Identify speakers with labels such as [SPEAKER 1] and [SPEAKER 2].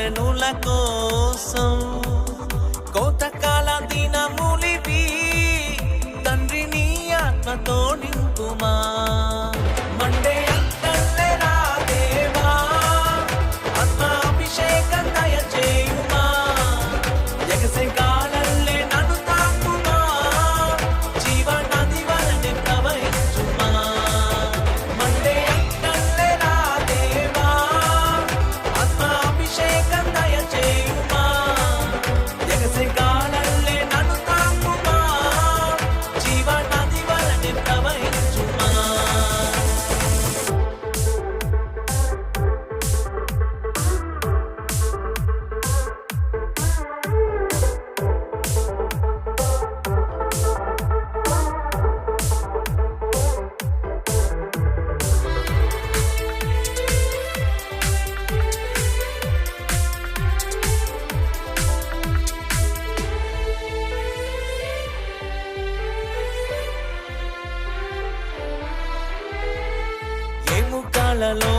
[SPEAKER 1] జనుల కోసం కోతకాల దినములివి తండ్రి నీ ఆత్మతో నింపుమా మండే అంతల్లే రా దేవా ఆత్మాభిషేకం దయచేయుమా ఎగసే కాలల్లే నన్ను తాకుమా జీవ నది వలె ప్రవహించుమా మండే అంతల్లే రా దేవా ఆత్మాభిషేకం దయచేయుమా ఎగసే కాలల్లే నన్ను తాకుమా జీవ నది వలె ప్రవహించుమా ఎముకలలో